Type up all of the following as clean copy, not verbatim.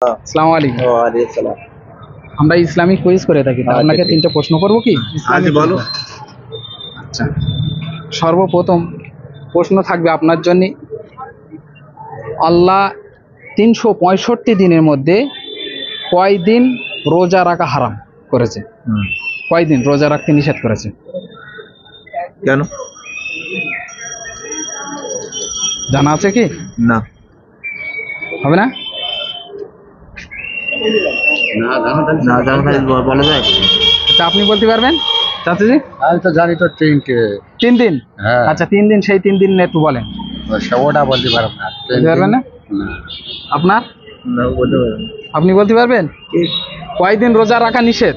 আসসালামু আলাইকুম। ওয়ালাইকুম সালাম। আমরা ইসলামিক কুইজ করে থাকি, তা আপনাকে ঠিক। 3টে প্রশ্ন করব কি? আচ্ছা বলো। আচ্ছা, সর্বপ্রথম প্রশ্ন থাকবে আপনার জন্য। আল্লাহ 365 দিনের মধ্যে কয় দিন রোজা রাখা হারাম করেছে? কয় দিন রোজা রাখতে নিষেধ করেছে? কেন? জানা আছে কি? না। হবে না? না জানা থাকলে বলা যায়। আচ্ছা, আপনি বলতে পারবেন চাচিজি? আমি তো জানি তো 3টে। 3 দিন। হ্যাঁ। আচ্ছা, 3 দিন, সেই 3 দিন একটু বলেন। ওটা বলতে পারব না। বলতে পারবেন না? আপনার না বলতে পারবো না। আপনি বলতে পারবেন কয়দিন রোজা রাখা নিষেধ,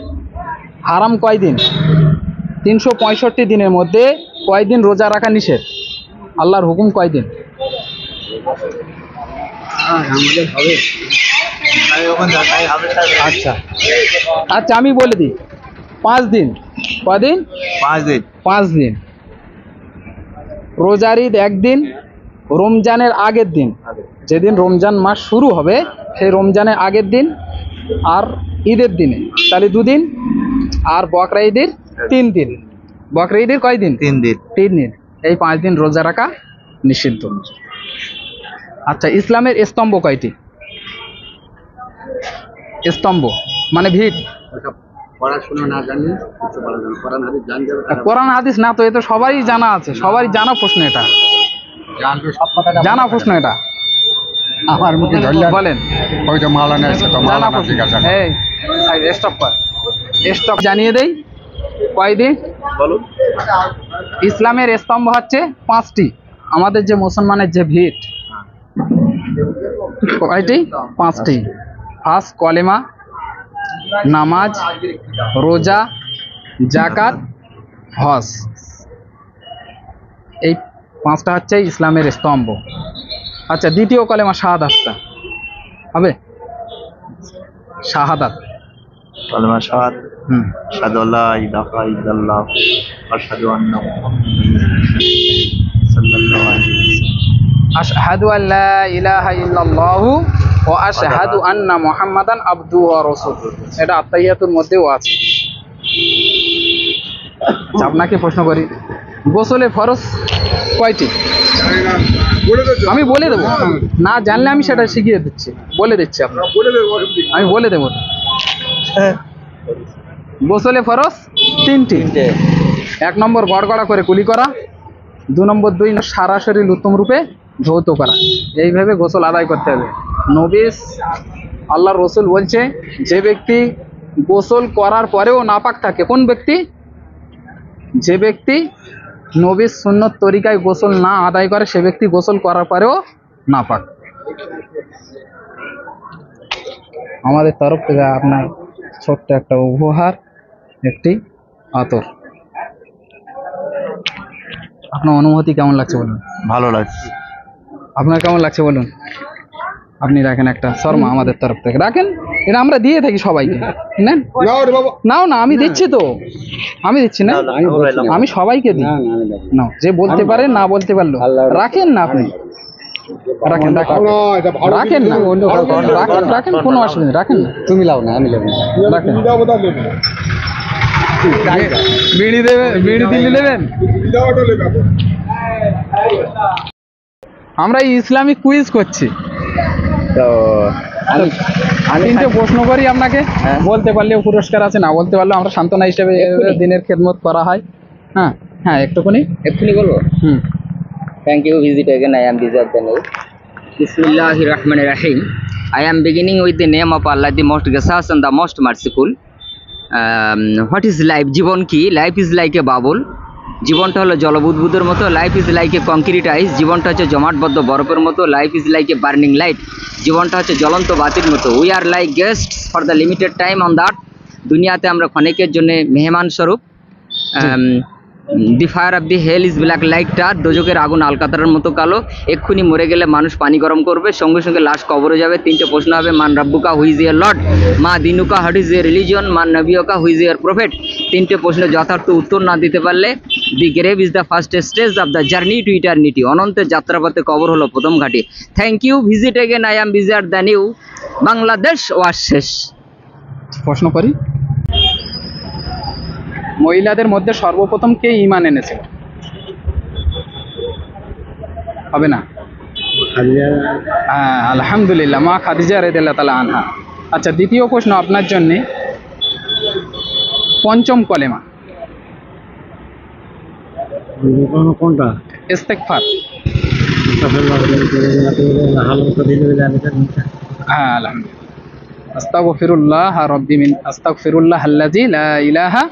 হারাম কয়দিন? 365 দিনের মধ্যে কয়দিন রোজা রাখা নিষেধ, আল্লাহর হুকুম কয়দিন? আমাদের হবে। আচ্ছা আচ্ছা, আমি বলে দিই 5 দিন। কদিন? 5 দিন। 5 দিন। রোজার ঈদ একদিন, রমজানের আগের দিন, যেদিন রমজান মাস শুরু হবে সেই রমজানের আগের দিন, আর ঈদের দিনে, তাহলে 2 দিন। আর বকরা ঈদের 3 দিন। বকরা ঈদের কয় দিন? 3 দিন। 3 দিন। এই 5 দিন রোজা রাখা নিষিদ্ধ। আচ্ছা, ইসলামের স্তম্ভ কয়টি? স্তম্ভ মানে ভিত। পড়াশোনা না জানি কিছু বলা যাবে না। কোরআন হাদিস জানতে হবে। কোরআন হাদিস না তো, এ তো সবাই জানা আছে, সবারই জানা প্রশ্ন এটা, জানতে সব কথা জানা প্রশ্ন এটা। আমার মুখে ধরলে বলেন। হয়তো মাওলানা এসে তো জানা মাওলানা প্রশ্ন। জিজ্ঞাসা করে। এই স্টপ কর, স্টপ। জানিয়ে দেই কয় দিন। বলো। ইসলামের স্তম্ভ হচ্ছে 5টি। আমাদের যে মুসলমানের যে ভিত, কয়টি? 5টি। ফার্স্ট কলেমা, নামাজ, রোজা, জাকাত, হজ। এই 5টা হচ্ছে ইসলামের স্তম্ভ। আচ্ছা, দ্বিতীয় কলেমা শাহাদাতটা হবে? শাহাদাত। কালেমা শাহাদ। হুম। আশহাদু আল্লা ইলাহা ইল্লাল্লাহ ওয়া আশহাদু আন্না মুহাম্মাদান সাল্লাল্লাহু আলাইহি ওয়াসাল্লাম। আশহাদু আল্লা ইলাহা ইল্লাল্লাহু ওয়া আশহাদু আন্না মুহাম্মাদান আবদুহু ওয়া রাসূলুহু। এটা আত্তাহিয়াতুর মধ্যেও আছে। আচ্ছা, আপনাকে প্রশ্ন করি, গোসলে ফরজ কয়টি? আমি বলে দেবো, না জানলে আমি সেটা শিখিয়ে দিচ্ছি, বলে দিচ্ছি আপনার, আমি বলে দেবো। গোসলে ফরজ 3টি। 1 নম্বর গড়গড়া করে কুলি করা, 2 নম্বর 2 সারা শরীর উত্তম রূপে ধৌত করা। এইভাবে গোসল আদায় করতে হবে। নবী আল্লাহর রসুল বলছে, যে ব্যক্তি গোসল করার পরেও নাপাক থাকে, কোন ব্যক্তি? যে ব্যক্তি নবীর সুন্নত তরিকায় গোসল না আদায় করে, সে ব্যক্তি গোসল করার পরেও নাপাক। আমাদের তরফ থেকে আপনার ছোট্ট একটা উপহার, একটি আতর। আপনার অনুভূতি কেমন লাগছে বলুন? ভালো লাগছে। আপনার কেমন লাগছে বলুন? আপনি রাখেন একটা শর্মা আমাদের তরফ থেকে, রাখেন। এটা আমরা দিয়ে থাকি সবাইকে। নেন। নাও না, আমি দিচ্ছি তো, আমি দিচ্ছি না, আমি সবাইকে দিই। নাও, যে বলতে পারে, না বলতে পারলো রাখেন না, আপনি রাখেন, রাখেন, রাখেন না, রাখেন, রাখেন, কোনো অসুবিধা নেই, রাখেন না। তুমি লাও না, আমি লাও না। রাখেন। বিড়ি দেবে, বিড়ি দিল্লি নেবেন। আমরা ইসলামিক কুইজ করছি, তো আমি 3টে প্রশ্ন করি আপনাকে। বলতে পারলেও পুরস্কার আছে, না বলতে পারলেও আমরা সান্ত্বনা হিসেবে দিনের খেদমত করা হয়। হ্যাঁ হ্যাঁ, এক্ষুনি বলবো। Thank you. Visit again. I am Dizar Daniel. Bismillahirrahmanirrahim. I am beginning with the name of Allah, the most gracious and the most merciful. What is life? জীবন কি? Life is like a bubble. জীবনটা হলো জলবুদবুদের মতো। Life is like a concrete ice. জীবনটা হচ্ছে জমাটবদ্ধ বরফের মতো। Life is like a burning light. জীবনটা হচ্ছে জ্বলন্ত বাতির মতো। We are like guests for the limited time on the earth. দুনিয়াতে আমরা ক্ষণিকের জন্য মেহমান স্বরূপ। The fire of the hell is black like tar. দোজকের আগুন আলকাতারের মতো কালো। এক্ষুনি মরে গেলে মানুষ পানি গরম করবে, সঙ্গে সঙ্গে লাশ কবরে যাবে। 3টে প্রশ্ন হবে, মান রাব্বুকা, হুইজ ইয়ার লর্ড, মা দিনুকা, হোয়াট ইজ ইয়ার রিলিজিয়ন, মান নবিয়কা, হুইজ ইয়ার প্রফেট। 3টে প্রশ্নের যথার্থ উত্তর না দিতে পারলে the grave is the first stage of the journey to eternity. অনন্তের যাত্রাপথে কবর হলো প্রথম ঘাটি। Thank you, visit again, I am bigger than you, Bangladesh was শেষ। প্রশ্ন করি, মহিলাদের মধ্যে সর্বপ্রথম কে ঈমান এনেছিল? হবে না? হ্যাঁ, আলহামদুলিল্লাহ, মা খাদিজা রাদিয়াল্লাহু তাআলা আনহা। আচ্ছা, দ্বিতীয় প্রশ্ন আপনার জন্য, পঞ্চম কলেমা কোনটা? ইস্তেগফার। হ্যাঁ, আলহামদুলিল্লাহ, আস্তাগফিরুল্লাহ রাব্বি মিন আস্তাগফিরুল্লাহ আল্লাযী লা ইলাহা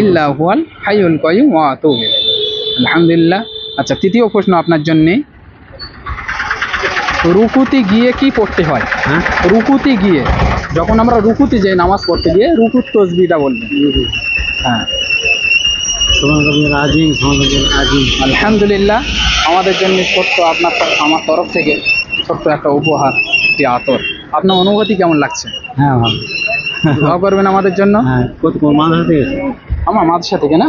ইল্লা হুয়াল হাইয়ুল কাইয়্যুম ওয়া আতুবু ইলাইহি। আলহামদুলিল্লাহ। আচ্ছা, তৃতীয় প্রশ্ন আপনার জন্য, রুকুতে গিয়ে কি পড়তে হয়? হ্যাঁ, রুকুতে গিয়ে, যখন আমরা রুকুতে যাই নামাজ পড়তে গিয়ে, রুকুত তসবিহটা বলবেন। হ্যাঁ, আলহামদুলিল্লাহ, আমাদের জন্য ছোট্ট আমার তরফ থেকে ছোট্ট একটা উপহার, একটি আতর। আপনার অনুভূতি কেমন লাগছে? হ্যাঁ ভালো। দোয়া করবেন আমাদের জন্য। হ্যাঁ, কোন মাদ্রাসা থেকে? আমার মাদ্রাসা থেকে না।